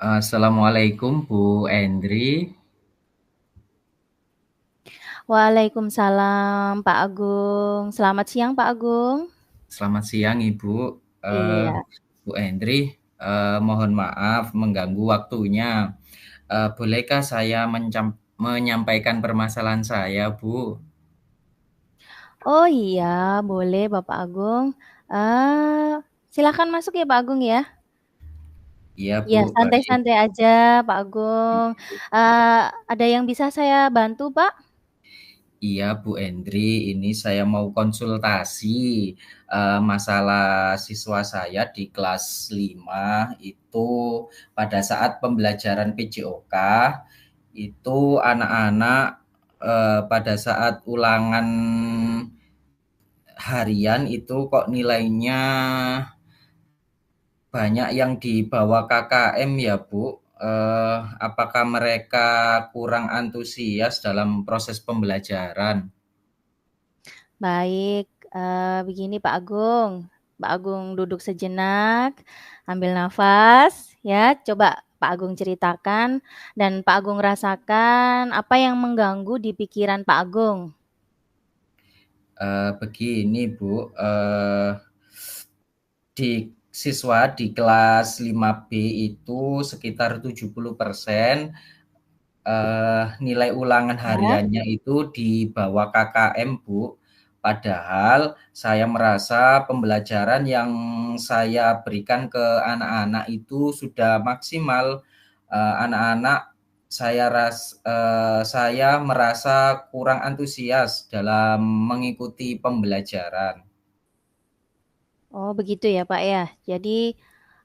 Assalamualaikum Bu Endri. Waalaikumsalam Pak Agung. Selamat siang Pak Agung. Selamat siang Ibu. Iya. Bu Endri, mohon maaf mengganggu waktunya. Bolehkah saya menyampaikan permasalahan saya, Bu? Oh iya, boleh Bapak Agung. Eh, silakan masuk ya Pak Agung ya. Iya Bu, Iya, baik. santai-santai aja Pak Agung. Ada yang bisa saya bantu Pak? Iya Bu Endri, ini saya mau konsultasi masalah siswa saya di kelas 5 itu pada saat pembelajaran PJOK itu anak-anak pada saat ulangan harian itu kok nilainya banyak yang di bawah KKM ya Bu. Apakah mereka kurang antusias dalam proses pembelajaran? Baik, begini Pak Agung. Pak Agung duduk sejenak, ambil nafas ya. Coba Pak Agung ceritakan dan Pak Agung rasakan apa yang mengganggu di pikiran Pak Agung. Begini Bu, di siswa di kelas 5B itu sekitar 70% nilai ulangan Ya. hariannya itu di bawah KKM, Bu. Padahal saya merasa pembelajaran yang saya berikan ke anak-anak itu sudah maksimal. Anak-anak saya merasa kurang antusias dalam mengikuti pembelajaran. Oh begitu ya Pak ya. Jadi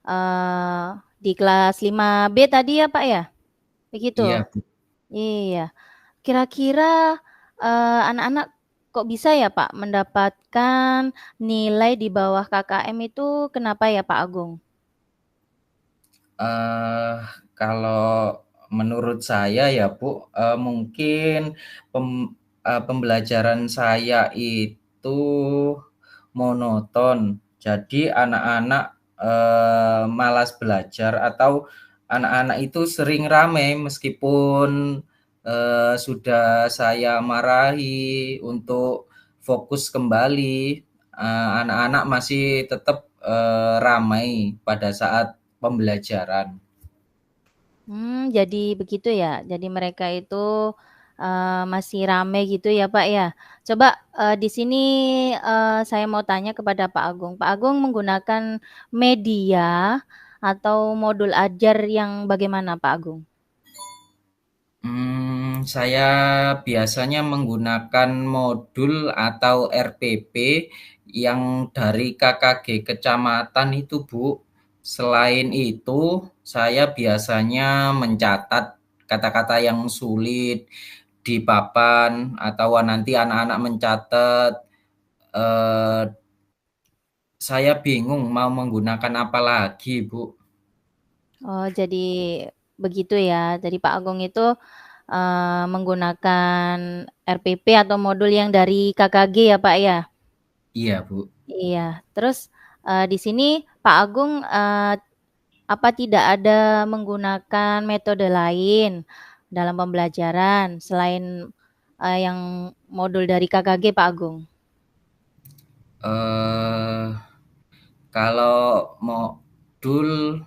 eh, di kelas 5B tadi ya Pak ya? Begitu? Iya, Bu. Iya. Kira-kira anak-anak kok bisa ya Pak mendapatkan nilai di bawah KKM itu kenapa ya Pak Agung? Eee, Kalau menurut saya ya, Bu, mungkin pembelajaran saya itu monoton. Jadi anak-anak, malas belajar atau anak-anak itu sering rame meskipun, sudah saya marahi untuk fokus kembali, anak-anak masih tetap, ramai pada saat pembelajaran. Jadi begitu ya. Jadi mereka itu masih rame gitu ya Pak ya. Coba di sini saya mau tanya kepada Pak Agung. Pak Agung menggunakan media atau modul ajar yang bagaimana Pak Agung? Saya biasanya menggunakan modul atau RPP yang dari KKG kecamatan itu, Bu. Selain itu, saya biasanya mencatat kata-kata yang sulit di papan atau nanti anak-anak mencatat. eh, saya bingung mau menggunakan apa lagi, Bu. Oh, jadi begitu ya. Jadi Pak Agung itu menggunakan RPP atau modul yang dari KKG ya Pak ya? Iya, Bu. Iya. Terus di sini Pak Agung apa tidak ada menggunakan metode lain dalam pembelajaran selain yang modul dari KKG Pak Agung? eh Kalau modul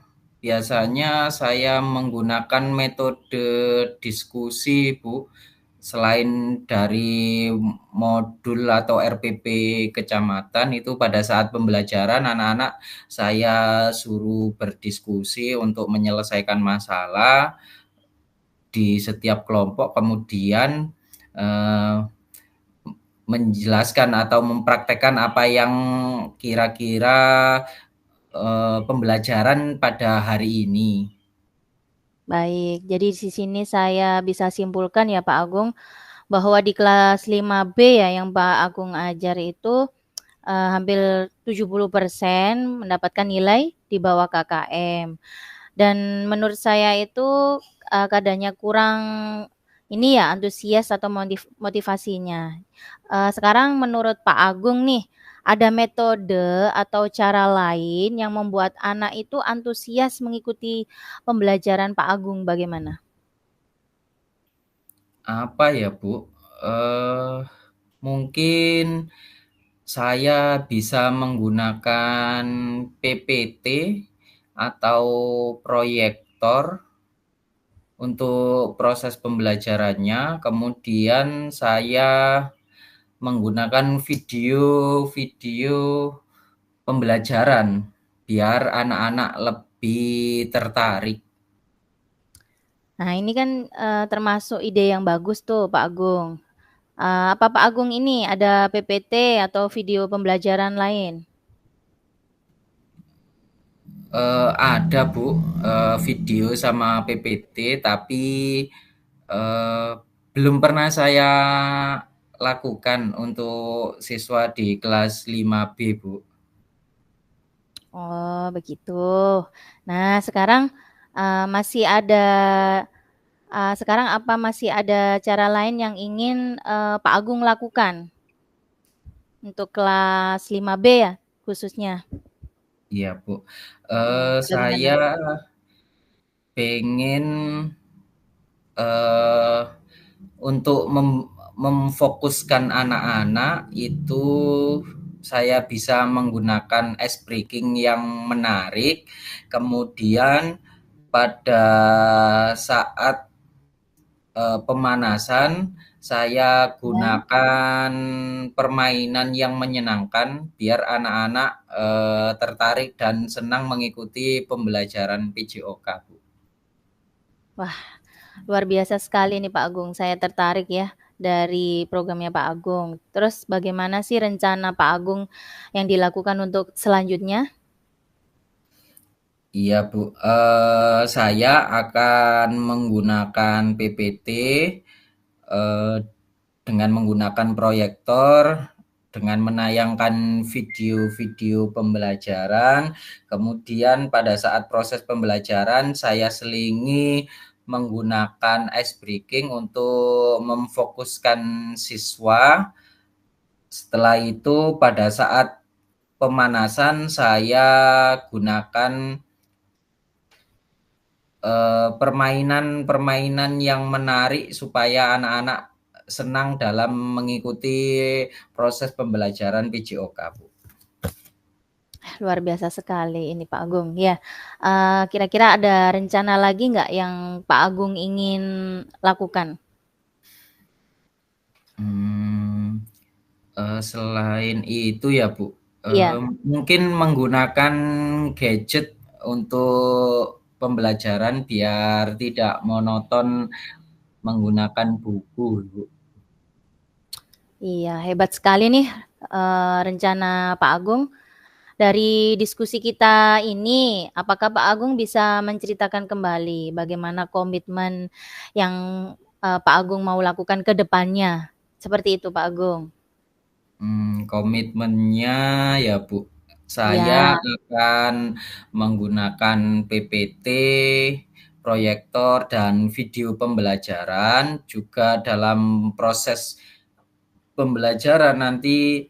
biasanya saya menggunakan metode diskusi, Bu. Selain dari modul atau RPP kecamatan itu pada saat pembelajaran anak-anak saya suruh berdiskusi untuk menyelesaikan masalah di setiap kelompok, kemudian eh, menjelaskan atau mempraktekkan apa yang kira-kira pembelajaran pada hari ini. Baik, jadi di sini saya bisa simpulkan ya Pak Agung bahwa di kelas 5B ya yang Pak Agung ajar itu hampir 70% mendapatkan nilai di bawah KKM. Dan menurut saya itu keadaannya kurang ini ya antusias atau motivasinya. Sekarang menurut Pak Agung nih, ada metode atau cara lain yang membuat anak itu antusias mengikuti pembelajaran Pak Agung bagaimana? Apa ya, Bu? Eee, Mungkin saya bisa menggunakan PPT atau proyektor untuk proses pembelajarannya, kemudian saya menggunakan video-video pembelajaran biar anak-anak lebih tertarik. Nah ini kan, termasuk ide yang bagus tuh Pak Agung. Apa Pak Agung ini ada PPT atau video pembelajaran lain? Ada Bu, video sama PPT tapi, eee, belum pernah saya lakukan untuk siswa di kelas 5B, Bu. Oh begitu. Nah sekarang, masih ada sekarang apa masih ada cara lain yang ingin, Pak Agung lakukan untuk kelas 5B ya khususnya? Iya, Bu. Bagaimana? Saya pengen, eee, untuk memfokuskan anak-anak itu saya bisa menggunakan ice breaking yang menarik, kemudian pada saat, pemanasan saya Ya. gunakan permainan yang menyenangkan biar anak-anak, tertarik dan senang mengikuti pembelajaran PJOK, Bu. Wah, luar biasa sekali nih Pak Agung, saya tertarik ya dari programnya Pak Agung. Terus bagaimana sih rencana Pak Agung yang dilakukan untuk selanjutnya? Iya, Bu, saya akan menggunakan PPT, eee, dengan menggunakan proyektor, dengan menayangkan video-video pembelajaran, kemudian pada saat proses pembelajaran saya selingi menggunakan ice breaking untuk memfokuskan siswa. Setelah itu pada saat pemanasan saya gunakan permainan-permainan yang menarik supaya anak-anak senang dalam mengikuti proses pembelajaran PJOK, Bu. Luar biasa sekali ini Pak Agung, ya. Kira-kira ada rencana lagi nggak yang Pak Agung ingin lakukan? Mmm, Selain itu ya, Bu, Iya. mungkin menggunakan gadget untuk pembelajaran biar tidak monoton menggunakan buku, Bu. Iya, hebat sekali nih, rencana Pak Agung. Dari diskusi kita ini, apakah Pak Agung bisa menceritakan kembali bagaimana komitmen yang, Pak Agung mau lakukan ke depannya? Seperti itu Pak Agung. Komitmennya ya, Bu, saya Iya, akan menggunakan PPT, proyektor, dan video pembelajaran, juga dalam proses pembelajaran nanti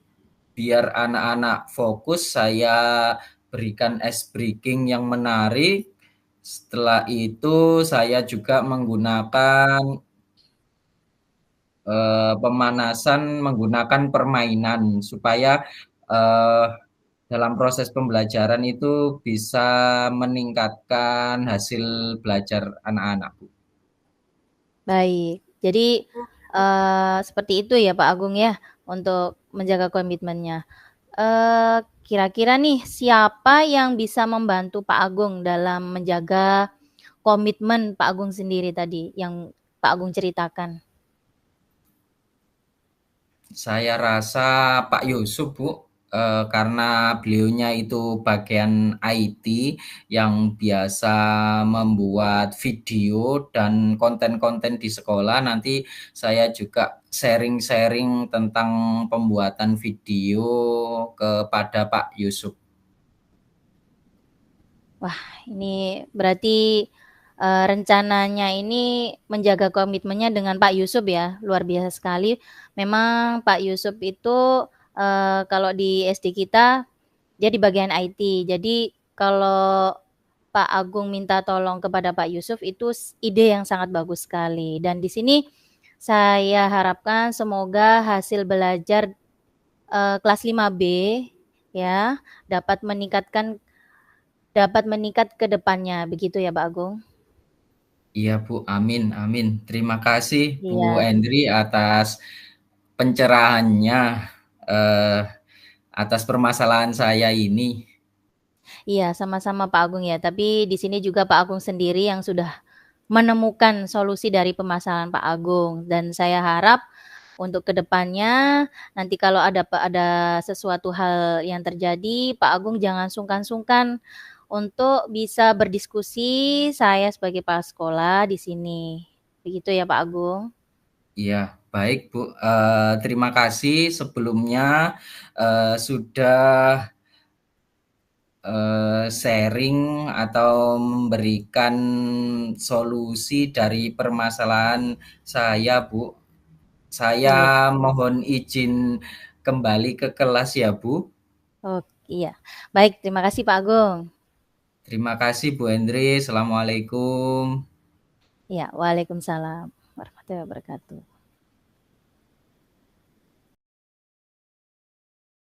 biar anak-anak fokus, saya berikan ice breaking yang menarik. Setelah itu saya juga menggunakan, pemanasan menggunakan permainan supaya, eee dalam proses pembelajaran itu bisa meningkatkan hasil belajar anak-anak, Bu. baik. Jadi, seperti itu ya Pak Agung ya, untuk menjaga komitmennya. Kira-kira nih siapa yang bisa membantu Pak Agung dalam menjaga komitmen Pak Agung sendiri tadi yang Pak Agung ceritakan? Saya rasa Pak Yusuf, Bu, karena beliaunya itu bagian IT yang biasa membuat video dan konten-konten di sekolah. Nanti saya juga sharing-sharing tentang pembuatan video kepada Pak Yusuf. Wah, ini berarti, rencananya ini menjaga komitmennya dengan Pak Yusuf ya, luar biasa sekali. Memang Pak Yusuf itu, kalau di SD kita, dia di bagian IT. Jadi kalau Pak Agung minta tolong kepada Pak Yusuf itu ide yang sangat bagus sekali dan di sini saya harapkan semoga hasil belajar, kelas 5B ya, dapat meningkat ke depannya, begitu ya Pak Agung? Iya Bu, amin, amin. Terima kasih Bu Iya. Endri atas pencerahannya, eh, atas permasalahan saya ini. Iya, sama-sama Pak Agung ya, tapi di sini juga Pak Agung sendiri yang sudah menemukan solusi dari permasalahan Pak Agung dan saya harap untuk ke depannya nanti kalau ada sesuatu hal yang terjadi, Pak Agung jangan sungkan-sungkan untuk bisa berdiskusi saya sebagai kepala sekolah di sini. Begitu ya Pak Agung? Iya, baik Bu. Terima kasih sebelumnya sudah sharing atau memberikan solusi dari permasalahan saya, Bu. Saya Iya. mohon izin kembali ke kelas ya, Bu. Oh, iya. Baik, terima kasih Pak Agung. Terima kasih Bu Hendri. Assalamualaikum. Iya, waalaikumsalam warahmatullahi wabarakatuh.